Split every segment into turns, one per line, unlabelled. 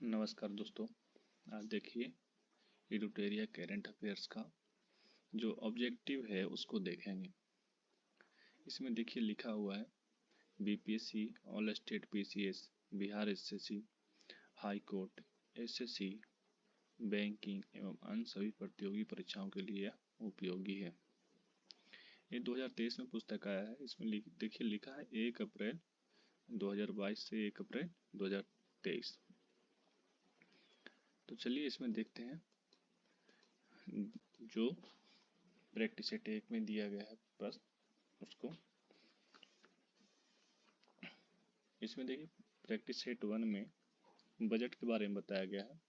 नमस्कार दोस्तों। आज देखिए एडुटेरिया करेंट अफेयर्स का जो ऑब्जेक्टिव है उसको देखेंगे। इसमें देखिए लिखा हुआ है BPSC, all state PCS, Bihar SSC, high court, SSC, banking एवं अन्य सभी प्रतियोगी परीक्षाओं के लिए उपयोगी है। ये 2023 में पुस्तक आया है। इसमें देखिए लिखा है 1 अप्रैल 2022 से 1 अप्रैल 2023। तो चलिए इसमें देखते हैं जो प्रैक्टिस सेट 1 में दिया गया है प्रश्न उसको। इसमें देखिए प्रैक्टिस सेट 1 में बजट के बारे में बताया गया है।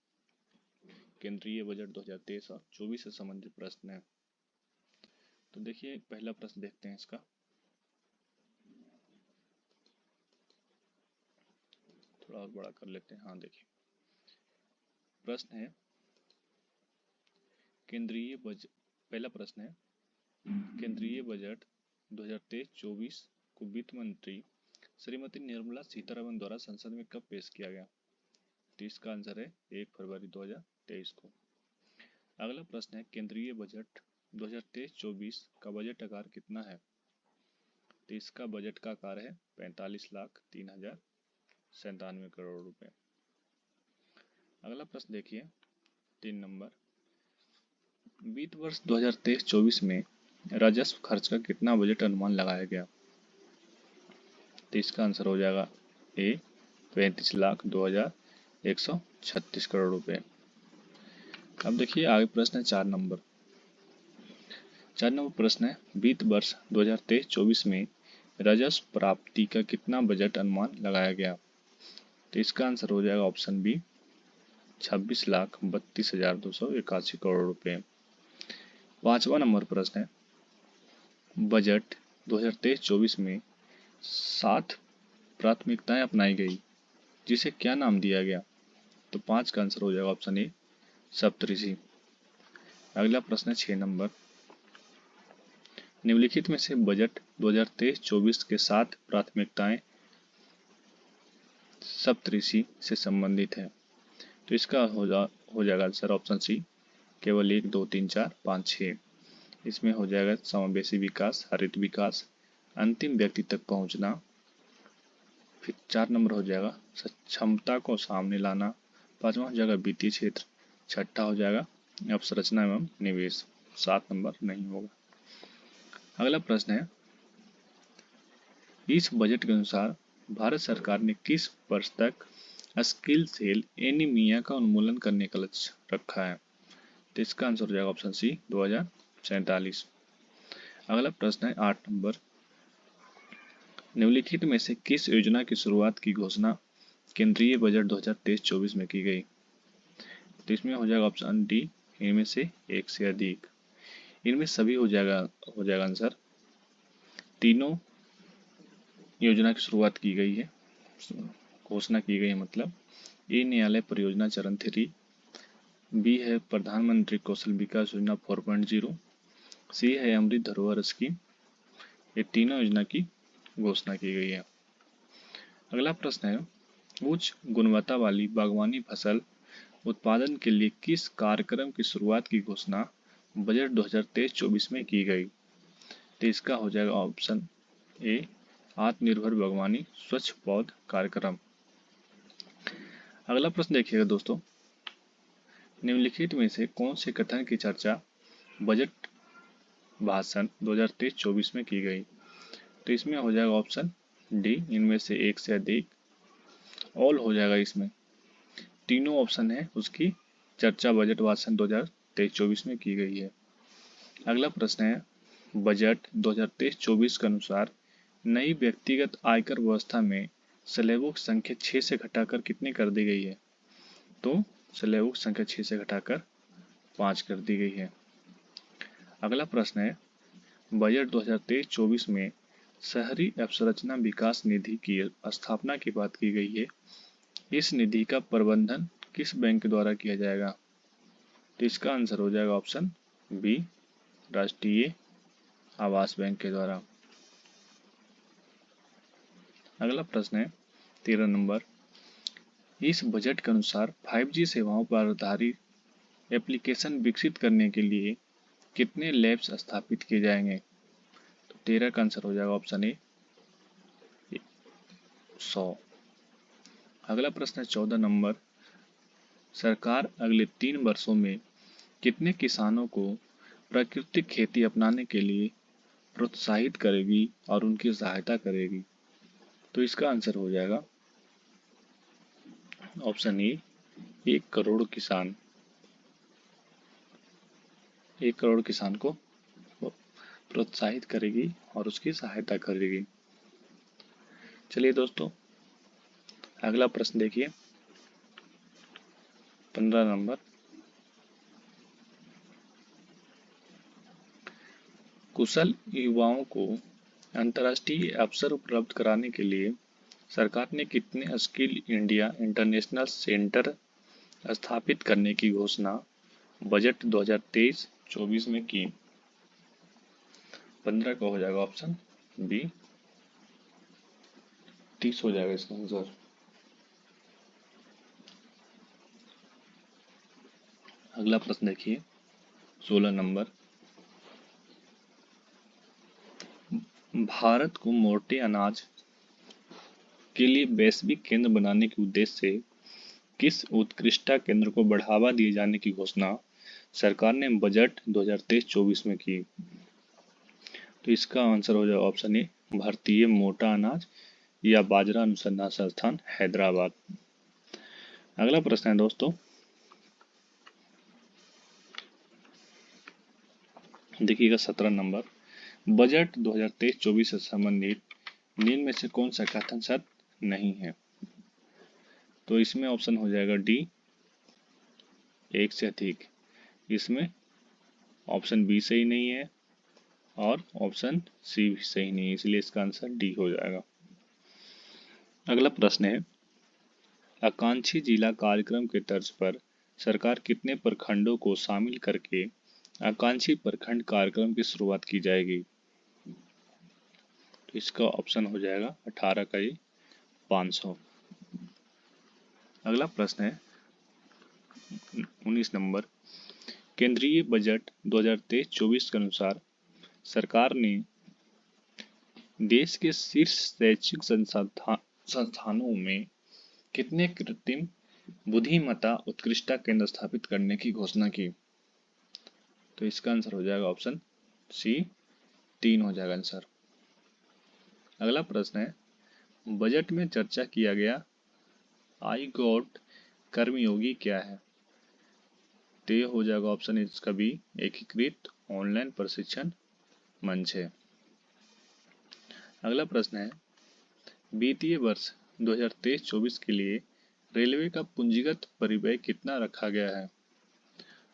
केंद्रीय बजट 2023 और 24 से संबंधित प्रश्न है। तो देखिए पहला प्रश्न देखते हैं इसका। थोड़ा और बड़ा कर लेते हैं। हाँ देखिए प्रश्न है केंद्रीय बजट। पहला प्रश्न है केंद्रीय बजट 2023-24 को वित्त मंत्री श्रीमती निर्मला सीतारमण द्वारा संसद में कब पेश किया गया? तो इसका आंसर है 1 फरवरी 2023 को। अगला प्रश्न है केंद्रीय बजट 2023-24 का बजट आकार कितना है? तो इसका बजट का आकार है 45,03,97 करोड़ रुपए। अगला प्रश्न देखिए 3 नंबर, वित्त वर्ष 2023-24 में राजस्व खर्च का कितना बजट अनुमान लगाया गया? तो इसका आंसर हो जाएगा ए 35,02,136 करोड़ रुपए। अब देखिए आगे प्रश्न है 4 नंबर। 4 नंबर प्रश्न है वित्त वर्ष 2023-24 में राजस्व प्राप्ति का कितना बजट अनुमान लगाया गया? तो इसका आंसर हो जाएगा ऑप्शन बी 26,32,281 करोड़ रुपए। 5वां नंबर प्रश्न है बजट 2023-24 में 7 प्राथमिकताएं अपनाई गई जिसे क्या नाम दिया गया? तो 5 का आंसर हो जाएगा ऑप्शन ए सप्तऋषि। अगला प्रश्न है 6 नंबर, निम्नलिखित में से बजट 2023-24 के 7 प्राथमिकताएं सप्तऋषि से संबंधित है। तो इसका हो जाएगा आंसर ऑप्शन सी केवल 1, 2, 3, 4, 5, 6। इसमें हो जाएगा समावेशी विकास, हरित विकास, अंतिम व्यक्ति तक पहुंचना। फिर 4 नंबर हो जाएगा क्षमता को सामने लाना। 5वां हो जाएगा वित्तीय क्षेत्र। 6ठा हो जाएगा अवसंरचना एवं निवेश। 7 नंबर नहीं होगा। अगला प्रश्न है इस बजट के अनुसार भारत सरकार ने किस वर्ष तक स्किल सेल एनीमिया का उन्मूलन करने का लक्ष्य रखा है? तो इसका आंसर हो जाएगा ऑप्शन सी 2047। अगला प्रश्न है 8 नंबर, निम्नलिखित में से किस योजना की शुरुआत की घोषणा केंद्रीय बजट 2023-24 में की गई? तो इसमें हो जाएगा ऑप्शन डी इनमें से एक से अधिक। इनमें सभी हो जाएगा आंसर। तीनों योजना की शुरुआत की गई है, घोषणा की गई है। मतलब ए न्यायालय परियोजना चरण 3, बी है प्रधानमंत्री कौशल विकास योजना 4.0, सी है अमृत धरोहर स्कीम। ये तीनों योजना की घोषणा की गई है। अगला प्रश्न है उच्च गुणवत्ता वाली बागवानी फसल उत्पादन के लिए किस कार्यक्रम की शुरुआत की घोषणा बजट 2023-24 में की गई? तो इसका हो जाएगा ऑप्शन ए आत्मनिर्भर बागवानी स्वच्छ पौध कार्यक्रम। अगला प्रश्न देखिएगा दोस्तों, निम्नलिखित में से कौन से कथन की चर्चा बजट भाषण 2023-24 में की गई? तो इसमें हो जाएगा ऑप्शन डी इनमें से एक से अधिक। ऑल हो जाएगा। इसमें तीनों ऑप्शन है उसकी चर्चा बजट भाषण 2023-24 में की गई है। अगला प्रश्न है बजट 2023-24 के अनुसार नई व्यक्तिगत आयकर व्यवस्था में स्लैबों की संख्या 6 से घटाकर कितनी कर दी गई है? तो स्लैबों की संख्या 6 से घटाकर 5 कर दी गई है। अगला प्रश्न है बजट 2023-24 में शहरी अवसंरचना विकास निधि की स्थापना की बात की गई है। इस निधि का प्रबंधन किस बैंक के द्वारा किया जाएगा? तो इसका आंसर हो जाएगा ऑप्शन बी राष्ट्रीय आवास बैंक के द्वारा। अगला प्रश्न है 13 नंबर, इस बजट के अनुसार 5G सेवाओं पर आधारित एप्लीकेशन विकसित करने के लिए कितने लैब्स स्थापित किए जाएंगे? तो 13 का आंसर हो जाएगा ऑप्शन ए 100। अगला प्रश्न है 14 नंबर। सरकार अगले 3 वर्षों में कितने किसानों को प्राकृतिक खेती अपनाने के लिए प्रोत्साहित करेगी और उनकी सहायता करेगी? तो इसका आंसर हो जाएगा ऑप्शन ए 1 करोड़ किसान। 1 करोड़ किसान को प्रोत्साहित करेगी और उसकी सहायता करेगी। चलिए दोस्तों, अगला प्रश्न देखिए 15 नंबर। कुशल युवाओं को अंतर्राष्ट्रीय अवसर उपलब्ध कराने के लिए सरकार ने कितने स्किल इंडिया इंटरनेशनल सेंटर स्थापित करने की घोषणा बजट 2023-24 में की? 15 का हो जाएगा ऑप्शन बी 30 हो जाएगा इसका आंसर। अगला प्रश्न देखिए 16 नंबर। भारत को मोटे अनाज के लिए वैश्विक केंद्र बनाने के उद्देश्य से किस उत्कृष्टता केंद्र को बढ़ावा दिए जाने की घोषणा सरकार ने बजट 2023-24 में की? तो इसका आंसर हो जाएगा ऑप्शन ए भारतीय मोटा अनाज या बाजरा अनुसंधान संस्थान हैदराबाद। अगला प्रश्न है दोस्तों, देखिएगा 17 नंबर। बजट 2023-24 से संबंधित निम्न में से कौन सा कथन सत्य नहीं है? तो इसमें ऑप्शन हो जाएगा डी 1 से अधिक। इसमें ऑप्शन बी सही नहीं है और ऑप्शन सी भी सही नहीं है, इसलिए इसका आंसर डी हो जाएगा। अगला प्रश्न है, आकांक्षी जिला कार्यक्रम के तर्ज पर सरकार कितने प्रखंडों को शामिल करके आकांक्षी प्रखंड कार्यक्रम की शुरुआत की जाएगी? तो इसका ऑप्शन हो जाएगा 18 का ये 500। अगला प्रश्न है 19 नंबर। केंद्रीय बजट 2023-24 के अनुसार सरकार ने देश के शीर्ष शैक्षिक संस्थानों में कितने कृत्रिम बुद्धिमत्ता उत्कृष्टता केंद्र स्थापित करने की घोषणा की? तो इसका आंसर हो जाएगा ऑप्शन सी 3 हो जाएगा आंसर। अगला प्रश्न है, बजट में चर्चा किया गया आई गॉट कर्मयोगी क्या है? तो ये हो जाएगा ऑप्शन इसका बी एकीकृत ऑनलाइन प्रशिक्षण मंच है। अगला प्रश्न है, वित्तीय वर्ष 2023-24 के लिए रेलवे का पूंजीगत परिव्यय कितना रखा गया है?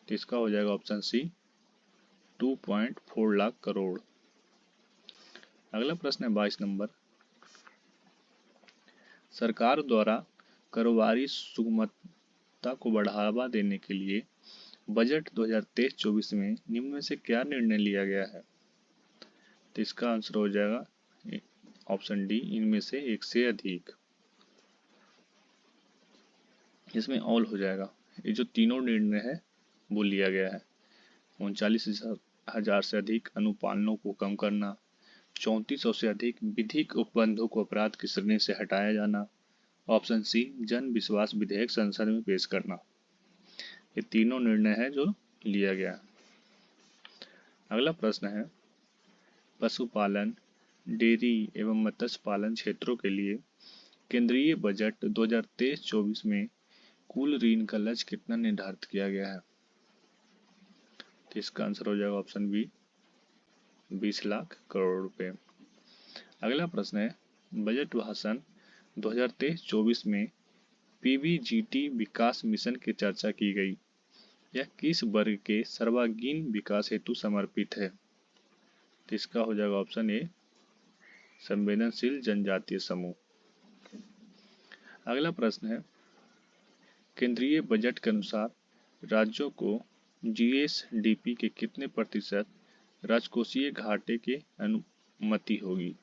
तो इसका हो जाएगा ऑप्शन सी 2.4 लाख करोड़। अगला प्रश्न है 22 नंबर। सरकार द्वारा कारोबारी सुगमता को बढ़ावा देने के लिए बजट 2023-24 में निम्न में से क्या निर्णय लिया गया है? तो इसका आंसर हो जाएगा ऑप्शन डी इनमें से एक से अधिक। इसमें ऑल हो जाएगा। ये जो तीनों निर्णय है वो लिया गया है। 39,000 से अधिक अनुपालनों को कम करना, 3400 से अधिक विधिक उपबंधों को अपराध की श्रेणी से हटाया जाना, ऑप्शन सी जन विश्वास विधेयक संसद में पेश करना। ये तीनों निर्णय है जो लिया गया। अगला प्रश्न है, पशुपालन, डेयरी एवं मत्स्य पालन क्षेत्रों के लिए केंद्रीय बजट 2023-24 में कुल ऋण का लक्ष्य कितना निर्धारित किया गया है? तो इसका आंसर हो जाएगा ऑप्शन बी 20 लाख करोड़ रुपए। अगला प्रश्न है, बजट भाषण 2023-24 में पीबीजीटी विकास मिशन की चर्चा की गई। यह किस वर्ग के सर्वांगीण विकास हेतु समर्पित है? तो इसका हो जाएगा ऑप्शन ए संवेदनशील जनजातीय समूह। अगला प्रश्न है, केंद्रीय बजट के अनुसार राज्यों को जीएसडीपी के कितने प्रतिशत राजकोषीय घाटे की अनुमति होगी?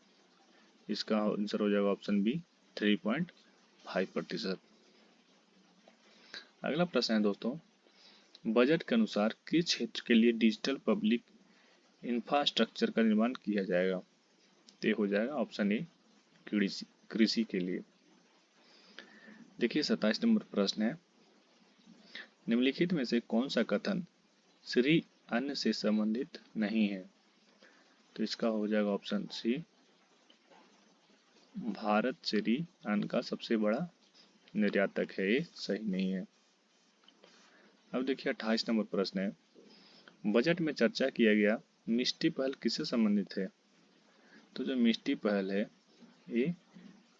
इसका आंसर हो जाएगा ऑप्शन बी 3.5%। अगला प्रश्न है दोस्तों, बजट के अनुसार किस क्षेत्र के लिए डिजिटल पब्लिक इंफ्रास्ट्रक्चर का निर्माण किया जाएगा? तो ये हो जाएगा ऑप्शन ए, कृषि कृषि के लिए। देखिए 27 नंबर प्रश्न है, निम्नलिखित में से कौन सा कथन श्री अन्न से संबंधित नहीं है? तो इसका हो जाएगा ऑप्शन सी, भारत श्री अन्न का सबसे बड़ा निर्यातक है, ये सही नहीं है। अब देखिए 28 नंबर प्रश्न है, बजट में चर्चा किया गया मिष्टी पहल किससे संबंधित है? तो जो मिष्टी पहल है ये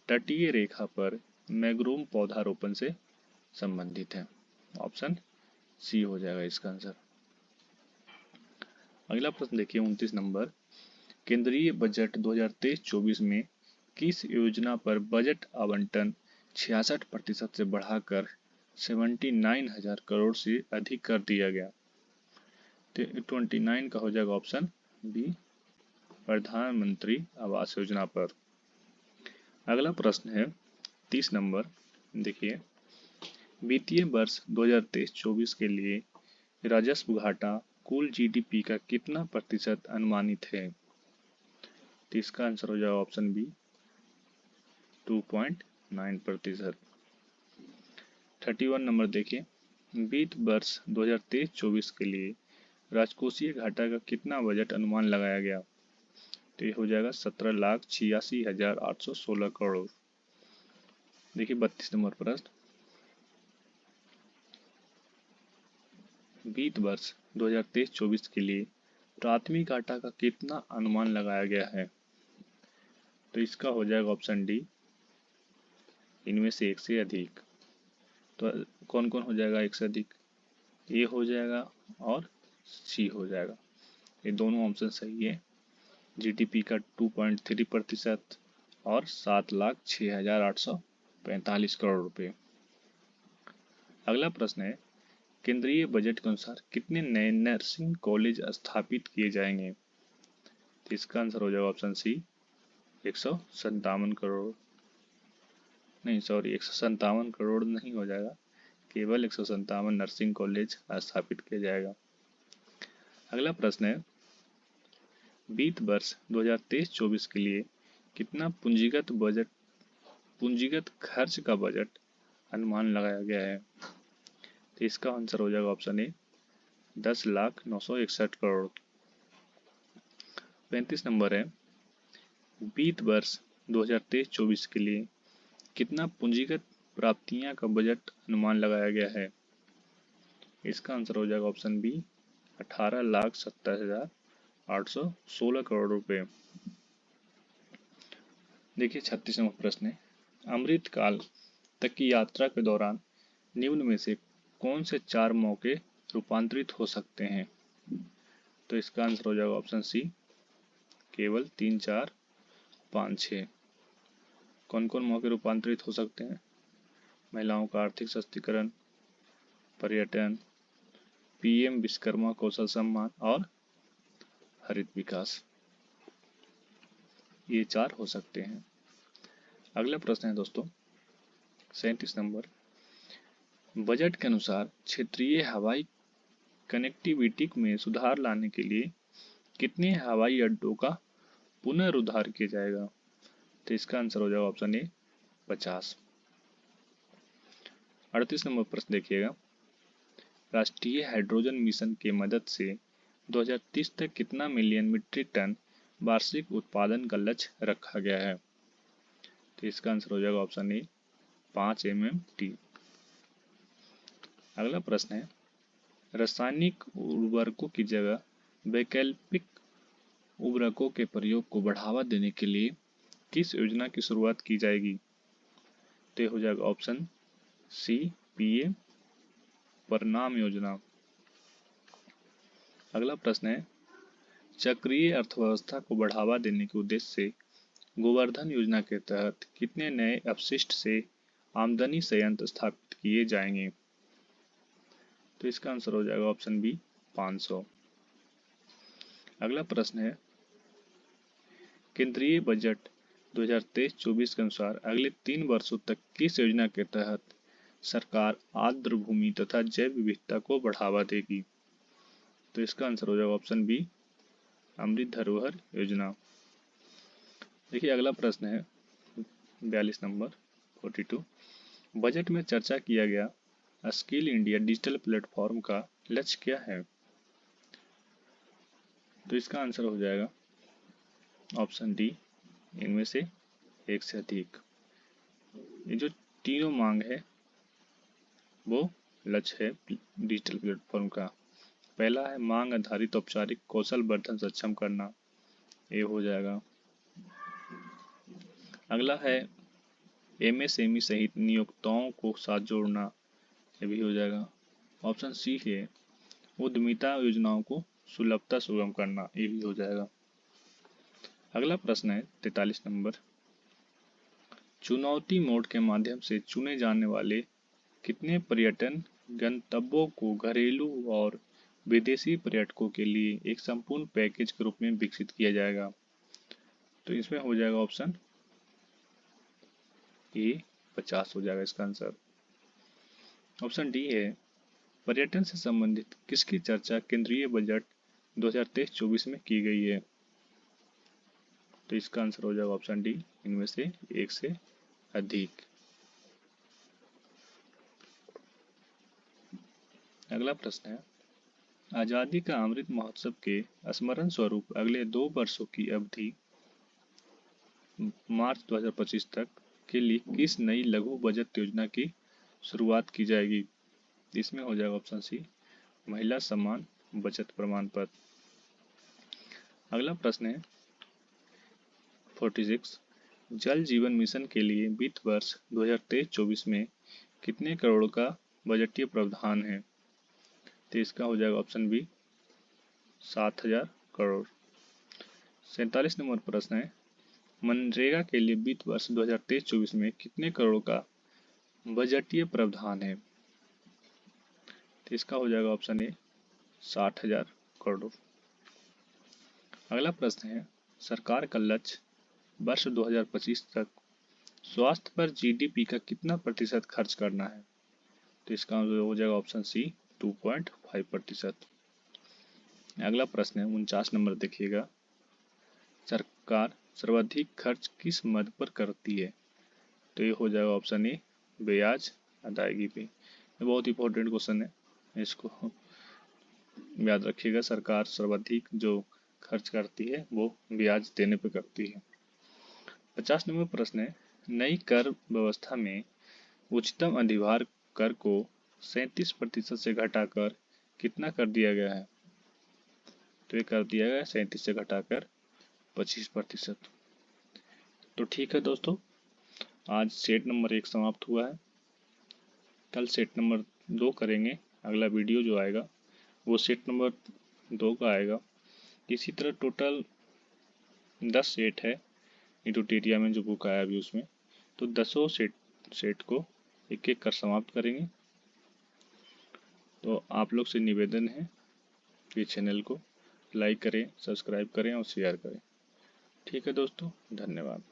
तटीय रेखा पर मैंग्रोव पौधारोपण से संबंधित है। ऑप्शन सी हो जाएगा इसका आंसर। अगला प्रश्न देखिए 29 नंबर, केंद्रीय बजट 2023-24 में किस योजना पर बजट आवंटन 66% से बढ़ाकर 79,000 करोड़ से अधिक कर दिया गया? तो 29 का हो जाएगा ऑप्शन बी, प्रधानमंत्री आवास योजना पर। अगला प्रश्न है 30 नंबर, देखिए वित्तीय वर्ष 2023-24 के लिए राजस्व घाटा कुल जीडीपी का कितना प्रतिशत अनुमानित है? तो इसका आंसर हो जाएगा ऑप्शन बी, 2.9%। 31 नंबर देखिए, वित्त वर्ष 2023-24 के लिए राजकोषीय घाटा का कितना बजट अनुमान लगाया गया? तो ये हो जाएगा 17,86,816 करोड़। देखिए 32 नंबर प्रश्न, वित्त वर्ष 2023-24 के लिए प्राथमिक घाटा का कितना अनुमान लगाया गया है? तो इसका हो जाएगा ऑप्शन डी, इनमें से एक से अधिक। तो कौन कौन हो जाएगा एक से अधिक? ए हो जाएगा और सी हो जाएगा। ये दोनों ऑप्शन सही है। जीडीपी का 2.3% और 7,06,845 करोड़ रुपए। अगला प्रश्न है, केंद्रीय बजट के अनुसार कितने नए नर्सिंग कॉलेज स्थापित किए जाएंगे? तो इसका आंसर हो जाएगा ऑप्शन सी, 157 करोड़। नहीं सॉरी, 157 करोड़ नहीं हो जाएगा, केवल 157 नर्सिंग कॉलेज स्थापित किया जाएगा। अगला प्रश्न है, वित्त वर्ष 2023-24 के लिए कितना पूंजीगत खर्च का बजट अनुमान लगाया गया है? तो इसका आंसर हो जाएगा ऑप्शन ए, 10,961 करोड़। 35 नंबर है, वित्त वर्ष 2023-24 के लिए कितना पूंजीगत प्राप्तियां का बजट अनुमान लगाया गया है? इसका आंसर हो जाएगा ऑप्शन बी, 18,70,816 करोड़ रुपए। देखिए 36 नंबर प्रश्न है, अमृतकाल तक की यात्रा के दौरान निम्न में से कौन से 4 मौके रूपांतरित हो सकते हैं? तो इसका आंसर हो जाएगा ऑप्शन सी, केवल 3, 4, 5, 6। कौन कौन मौके रूपांतरित हो सकते हैं? महिलाओं का आर्थिक सशक्तिकरण, पर्यटन, पीएम विश्वकर्मा कौशल सम्मान और हरित विकास। ये 4 हो सकते हैं। अगला प्रश्न है दोस्तों 37 नंबर, बजट के अनुसार क्षेत्रीय हवाई कनेक्टिविटी में सुधार लाने के लिए कितने हवाई अड्डों का पुनरुद्धार किया जाएगा? तो इसका आंसर हो जाएगा ऑप्शन ए, 50। 38 नंबर प्रश्न देखिएगा, राष्ट्रीय हाइड्रोजन मिशन के मदद से 2030 तक कितना मिलियन मीट्रिक टन वार्षिक उत्पादन का लक्ष्य रखा गया है? तो इसका आंसर हो जाएगा ऑप्शन ए, 5 MMT। अगला प्रश्न है, रासायनिक उर्वरकों की जगह वैकल्पिक उर्वरकों के प्रयोग को बढ़ावा देने के लिए किस योजना की शुरुआत की जाएगी? तो हो जाएगा ऑप्शन सी, पीएम परिणाम योजना। अगला प्रश्न है, चक्रीय अर्थव्यवस्था को बढ़ावा देने के उद्देश्य से गोवर्धन योजना के तहत कितने नए अपशिष्ट से आमदनी संयंत्र स्थापित किए जाएंगे? तो इसका आंसर हो जाएगा ऑप्शन बी, 500। अगला प्रश्न है, केंद्रीय बजट 2023-24 के अनुसार अगले 3 वर्षों तक किस योजना के तहत सरकार आर्द्र भूमि तथा जैव विविधता को बढ़ावा देगी? तो इसका आंसर हो जाएगा ऑप्शन बी, अमृत धरोहर योजना। देखिए अगला प्रश्न है 42 नंबर 42। बजट में चर्चा किया गया स्किल इंडिया डिजिटल प्लेटफॉर्म का लक्ष्य क्या है? तो इसका आंसर हो जाएगा ऑप्शन डी, इनमें से एक से अधिक। ये जो तीनों मांग है वो लक्ष्य है डिजिटल प्लेटफॉर्म का। पहला है मांग आधारित औपचारिक कौशल वर्धन सक्षम करना, ये हो जाएगा। अगला है एमएसएमई सहित नियोक्ताओं को साथ जोड़ना, ये भी हो जाएगा। ऑप्शन सी है उद्यमिता योजनाओं को सुलभता सुगम करना, ये भी हो जाएगा। अगला प्रश्न है 43 नंबर। चुनौती मोड के माध्यम से चुने जाने वाले कितने पर्यटन गंतव्यों को घरेलू और विदेशी पर्यटकों के लिए एक संपूर्ण पैकेज के रूप में विकसित किया जाएगा? तो इसमें हो जाएगा ऑप्शन ए, 50 हो जाएगा इसका आंसर। ऑप्शन डी है पर्यटन से संबंधित किसकी चर्चा केंद्रीय बजट 2023-24 में की गई है? तो इसका आंसर हो जाएगा ऑप्शन डी, इनमें से एक से अधिक। अगला प्रश्न है आजादी का अमृत महोत्सव के स्मरण स्वरूप अगले 2 वर्षों की अवधि मार्च 2025 तक के लिए किस नई लघु बचत योजना की शुरुआत की जाएगी? इसमें हो जाएगा ऑप्शन सी, महिला सम्मान बचत प्रमाण पत्र। अगला प्रश्न है 46। जल जीवन मिशन के लिए वित्त वर्ष 2023-24 में कितने करोड़ का बजटीय प्रावधान है? तो इसका हो जाएगा ऑप्शन बी, 7,000 करोड़। 47 नंबर प्रश्न है मनरेगा के लिए वित्त वर्ष 2023-24 में कितने करोड़ का बजटीय प्रावधान है? तो इसका हो जाएगा ऑप्शन ए, 60,000 करोड़। अगला प्रश्न है सरकार का लक्ष्य वर्ष 2025 तक स्वास्थ्य पर जीडीपी का कितना प्रतिशत खर्च करना है? तो इसका हो जाएगा ऑप्शन सी, 2.5%। अगला प्रश्न है 49 नंबर देखिएगा। सरकार सर्वाधिक खर्च किस मद पर करती है? तो ये हो जाएगा ऑप्शन ए, ब्याज अदायगी पे। ये बहुत इंपॉर्टेंट क्वेश्चन है, इसको याद रखिएगा। सरकार सर्वाधिक जो खर्च करती है वो ब्याज देने पे करती है। 50 नंबर प्रश्न है नई कर व्यवस्था में उच्चतम अधिभार कर को 37% से घटाकर कितना कर दिया गया है? तो ये कर दिया गया 37 से घटाकर 25%। तो ठीक है दोस्तों, आज सेट नंबर 1 समाप्त हुआ है। कल सेट नंबर 2 करेंगे। अगला वीडियो जो आएगा वो सेट नंबर 2 का आएगा। इसी तरह टोटल 10 सेट है इटोटेरिया में जो बुक आया अभी उसमें, तो 10 सेट को एक एक कर समाप्त करेंगे। तो आप लोग से निवेदन है कि चैनल को लाइक करें, सब्सक्राइब करें और शेयर करें। ठीक है दोस्तों, धन्यवाद।